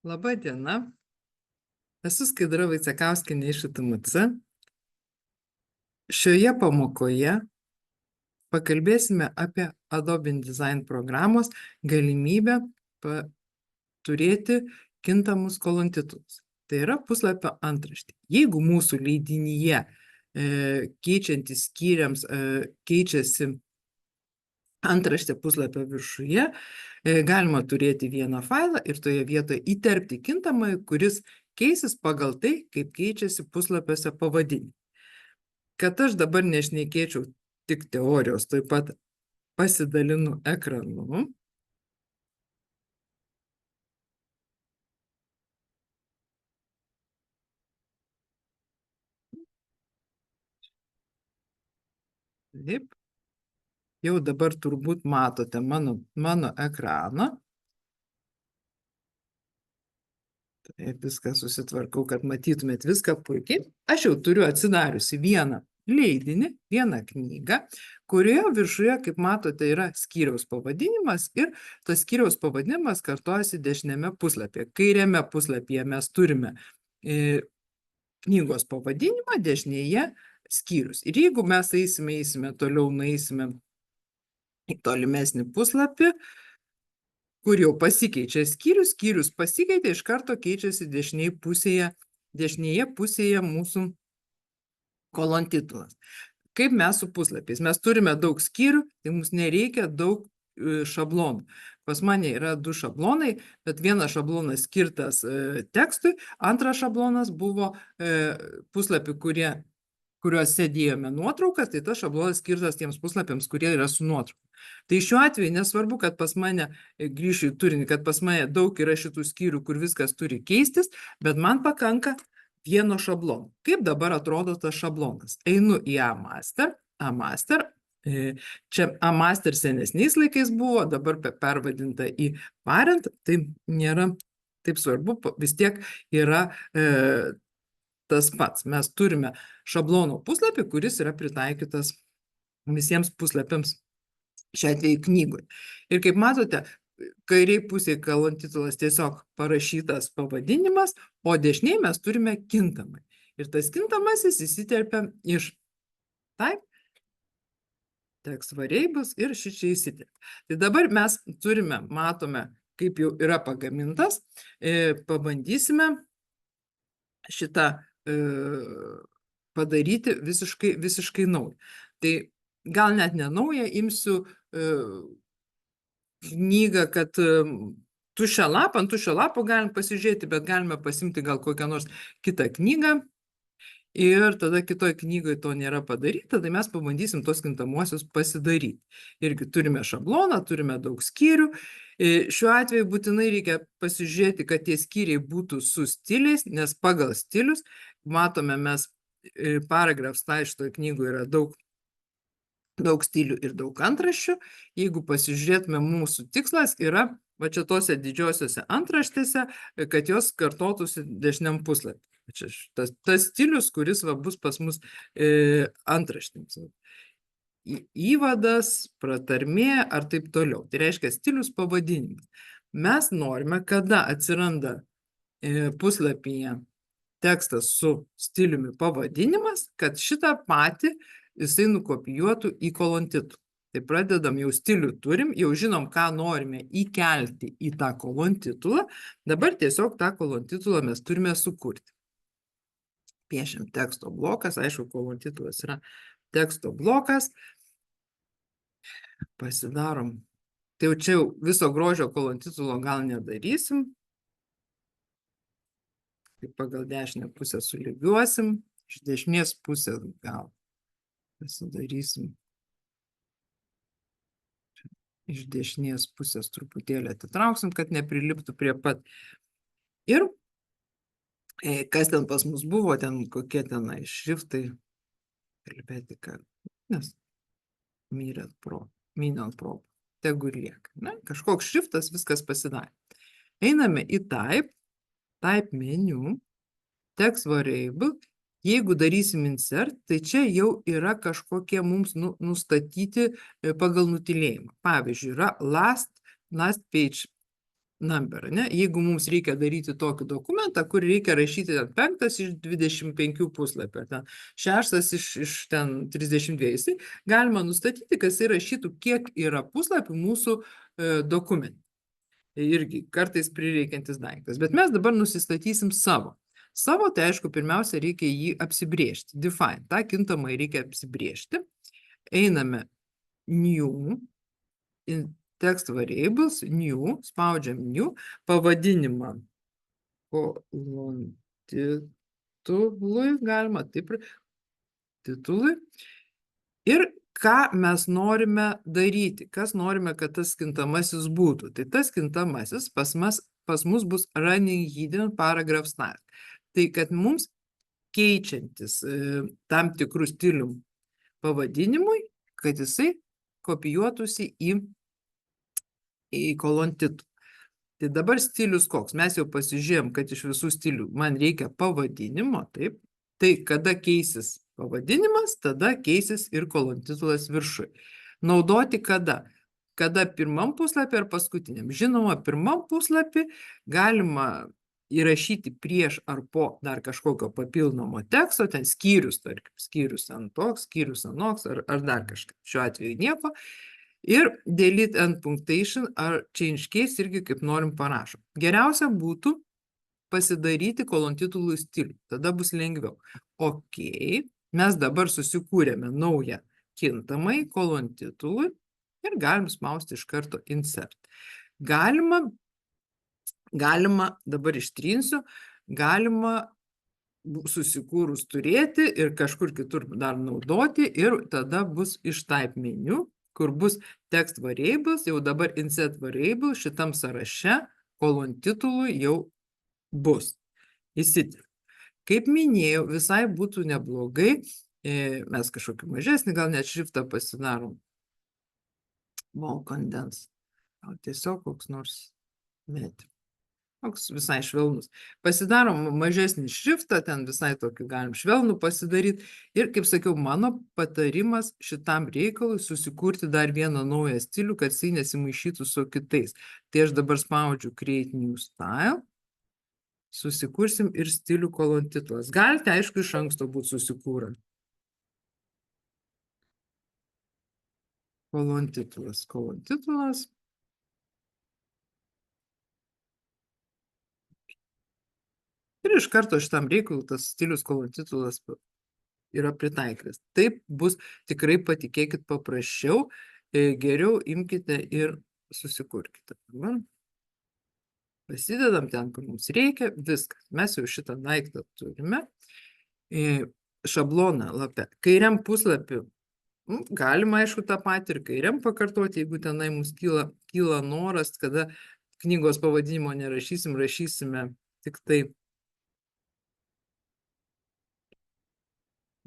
Labą dieną. Esu Skaidra Vaicekauskienė iš ITMC. Šioje pamokoje pakalbėsime apie Adobe InDesign programos galimybę turėti kintamus kolontitlus. Tai yra puslapio antraštė. Jeigu mūsų leidinyje keičiantis skyriams keičiasi antraštė puslapio viršuje, galima turėti vieną failą ir toje vietoje įterpti kintamąjį, kuris keisis pagal tai, kaip keičiasi puslapiuose pavadinimai. Kad aš dabar nešnekėčiau tik teorijos, taip pat pasidalinu ekranu. Taip. Jau dabar turbūt matote mano ekraną. Taip, viską susitvarkau, kad matytumėt viską puikiai. Aš jau turiu atsidariusi vieną leidinį, vieną knygą, kurioje viršuje, kaip matote, yra skyriaus pavadinimas ir tas skyriaus pavadinimas kartojasi dešiniame puslapyje. Kairiame puslapyje mes turime knygos pavadinimą, dešinėje skyrius. Ir jeigu mes eisime toliau, nueisime į tolimesnį puslapį, kur jau pasikeičia skyrius pasikeitė, iš karto keičiasi dešinėje pusėje mūsų kolontitlas. Kaip mes su puslapiais? Mes turime daug skyrių, tai mums nereikia daug šablonų. Pas mane yra 2 šablonai, bet vienas šablonas skirtas tekstui, antras šablonas buvo puslapių, kuriuose dėjome nuotraukas, tai tas šablonas skirtas tiems puslapiams, kurie yra su nuotrauka. Tai šiuo atveju nesvarbu, kad pas mane, grįšiu į turinį, kad pas mane daug yra šitų skyrių, kur viskas turi keistis, bet man pakanka vieno šablono. Kaip dabar atrodo tas šablonas? Einu į A-Master. Čia A-Master senesniais laikais buvo, dabar pervadinta į Parent, tai nėra taip svarbu, vis tiek yra tas pats. Mes turime šablono puslapį, kuris yra pritaikytas visiems puslapiams, šiuo atveju knygoje. Ir kaip matote, kairiai pusėje kolontitlas tiesiog parašytas pavadinimas, o dešiniai mes turime kintamai. Ir tas kintamasis įsiterpia iš type, text variables ir šičia įsiterpia. Tai dabar mes matome, kaip jau yra pagamintas, pabandysime šitą padaryti visiškai naują. Tai gal net ne naują, imsiu knygą, kad ant tuščio lapo galim pasižiūrėti, bet galime pasimti gal kokią nors kitą knygą. Ir tada kitoj knygoje to nėra padaryta, tai mes pabandysim tos kintamuosius pasidaryti. Irgi turime šabloną, turime daug skyrių. Šiuo atveju būtinai reikia pasižiūrėti, kad tie skyriai būtų su stiliais, nes pagal stilius, matome mes paragraf style šitoje knygoje yra daug stilių ir daug antraščių. Jeigu pasižiūrėtume, mūsų tikslas yra, va čia tose didžiosiose antraštėse, kad jos kartotųsi dešiniam puslapį. Čia tas stilius, kuris bus pas mus antraštėms. Įvadas, pratarmė ar taip toliau. Tai reiškia stilius pavadinimas. Mes norime, kada atsiranda puslapyje tekstas su stiliumi pavadinimas, kad šitą patį jisai nukopijuotų į kolontitlą. Tai pradedam, jau stilių turim, jau žinom, ką norime įkelti į tą kolontitlą. Dabar tiesiog tą kolontitlą mes turime sukurti. Piešiam teksto blokas, aišku, kolontitlas yra teksto blokas. Pasidarom. Tai jau čia viso grožio kolontitlo gal nedarysim. Tai pagal dešinę pusę sulygiuosim. Iš dešinės pusės gal pasidarysim. Iš dešinės pusės truputėlį atitrauksim, kad nepriliptų prie pat. Ir kas ten pas mus buvo, ten kokie tenai šriftai, kalbėti, kad nes Minant Pro, tegu ir lieka. Kažkoks šriftas, viskas pasidarė. Einame į type menu, text variable. Jeigu darysim insert, tai čia jau yra kažkokie mums nustatyti pagal nutylėjimą. Pavyzdžiui, yra last page number, ne? Jeigu mums reikia daryti tokį dokumentą, kur reikia rašyti 5 iš 25 puslapį, ar ten 6 iš ten 32, tai galima nustatyti, kas įrašytų, kiek yra puslapių mūsų dokumente. Irgi kartais prireikiantis daiktas. Bet mes dabar nusistatysim savo. Savo, tai aišku, pirmiausia, reikia jį apsibrėžti. Define. Tą kintamą reikia apsibrėžti. Einame new, in text variables, new, spaudžiam new, pavadinimą titului, galima taip, titului. Ir ką mes norime daryti, kas norime, kad tas kintamasis būtų. Tai tas kintamasis pas mus bus running hidden paragraph style. Tai kad mums keičiantis tam tikrų stilių pavadinimui, kad jisai kopijuotųsi į kolon titlų. Tai dabar stilius koks? Mes jau pasižiūrėjom, kad iš visų stilių man reikia pavadinimo, taip. Tai kada keisis pavadinimas, tada keisis ir kolon titulas viršui. Naudoti kada? Kada pirmam puslapį ar paskutiniam? Žinoma, pirmam puslapį galima įrašyti prieš ar po dar kažkokio papildomo teksto, ten skyrius, tarkim, skyrius ant toks, skyrius anoks, ar dar kažką. Šiuo atveju nieko. Ir delete and punctuation ar change case irgi kaip norim parašom. Geriausia būtų pasidaryti kolon titulų stilių. Tada bus lengviau. Ok, mes dabar susikūrėme naują kintamai kolon titului ir galim spausti iš karto insert. Galima, dabar ištrinsiu, galima susikūrus turėti ir kažkur kitur dar naudoti ir tada bus iš type menu, kur bus text variables, jau dabar insert variable šitam sąraše kolon titului jau bus. Įsitikrinti. Kaip minėjau, visai būtų neblogai, mes kažkokį mažesnį, gal net šriftą pasidarom. Small condense. Tiesiog koks nors metri. Koks visai švelnus. Pasidarom mažesnį šriftą, ten visai tokį galim švelnų pasidaryti. Ir, kaip sakiau, mano patarimas šitam reikalui susikurti dar vieną naują stilių, kad jisai nesimaišytų su kitais. Tai aš dabar spaudžiu Create New Style. Susikursim ir stilių kolon titulas. Galite, aišku, iš anksto būti susikūrę. Kolon titulas, kolon titulas. Ir iš karto šitam reikalui tas stilius kolon titulas yra pritaikytas. Taip bus tikrai, patikėkit, paprasčiau, geriau imkite ir susikurkite. Pasidedam ten, kur mums reikia, viskas. Mes jau šitą daiktą turime. Šabloną lape. Kairiam puslapį galima, aišku, tą patį ir kairiam pakartoti, jeigu tenai mums kyla noras, kada knygos pavadinimo nerašysim, rašysime tik tai.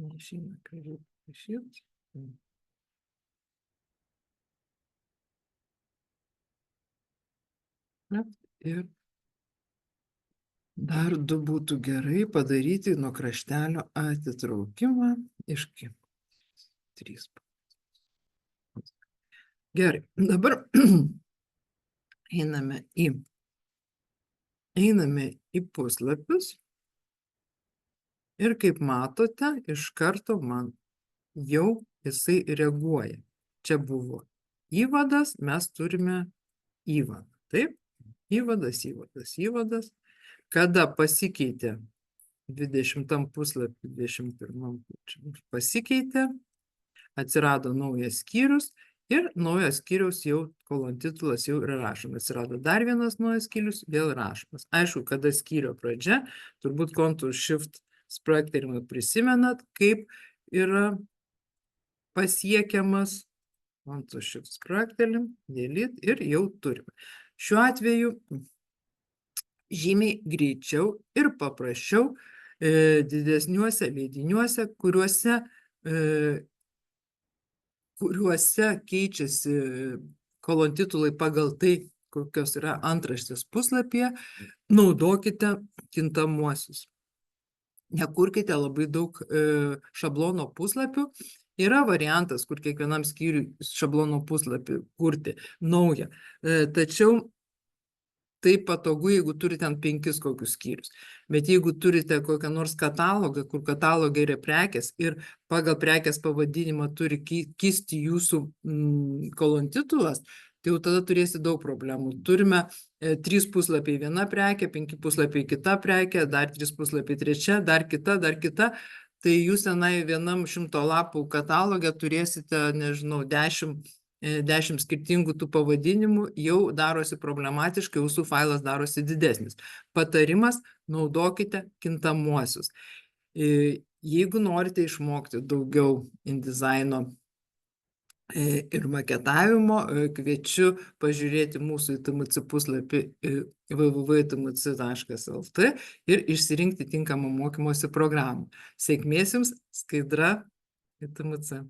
Neišeina kairiai rašyti. Ir dar du būtų gerai padaryti nuo kraštelio atitraukimą iš 3. Gerai, dabar einame į puslapius ir kaip matote, iš karto man jau jisai reaguoja. Čia buvo įvadas, mes turime įvadą. Taip? Įvadas. Kada pasikeitė 20 puslapį, 21 pasikeitė, atsirado naujas skyrius ir naujas skyriaus jau kolon titulas jau yra rašomas. Atsirado dar vienas naujas skyrius, vėl rašomas. Aišku, kada skyrio pradžia, turbūt Ctrl Shift spragtelėjimą prisimenat, kaip yra pasiekiamas. Ctrl Shift spragtelėjim, delete ir jau turime. Šiuo atveju žymiai greičiau ir paprasčiau didesniuose leidiniuose, kuriuose keičiasi kolon titulai pagal tai, kokios yra antraštės puslapyje, naudokite kintamuosius. Nekurkite labai daug šablono puslapių. Yra variantas, kur kiekvienam skyriui šablono puslapį kurti naują. Tačiau tai patogu, jeigu turite ten 5 kokius skyrius. Bet jeigu turite kokią nors katalogą, kur katalogai yra prekės ir pagal prekės pavadinimą turi kisti jūsų kolontitulas, tai jau tada turėsi daug problemų. Turime 3 puslapiai viena prekė, 5 puslapiai kita prekė, dar 3 puslapiai trečia, dar kita, dar kita. Tai jūs tenai vienam 100 lapų katalogę turėsite, nežinau, 10 skirtingų tų pavadinimų, jau darosi problematiškai, jūsų failas darosi didesnis. Patarimas, naudokite kintamuosius. Jeigu norite išmokti daugiau InDesigno ir maketavimo, kviečiu pažiūrėti mūsų ITMC puslapį www.itmc.lt ir išsirinkti tinkamą mokymosi programą. Sėkmės jums, Skaidra, ITMC.